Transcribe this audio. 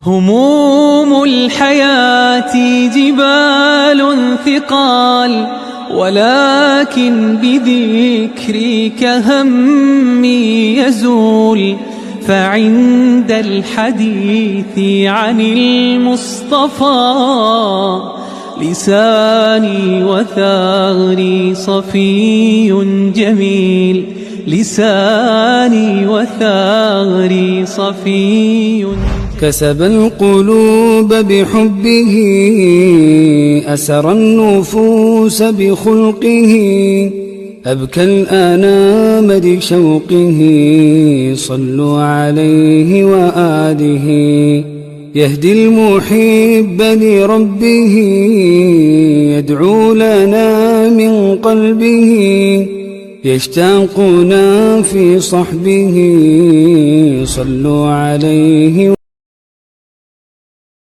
هموم الحياة جبال ثقال، ولكن بذكرك همي يزول. فعند الحديث عن المصطفى لساني وثغري صفي جميل، لساني وثغري صفي. كسب القلوب بحبه، أسر النفوس بخلقه، أبكى الأنام لشوقه. صلوا عليه وآله، يهدي المحب لربه، يدعو لنا من قلبه، يشتاقنا في صحبه. صلوا عليه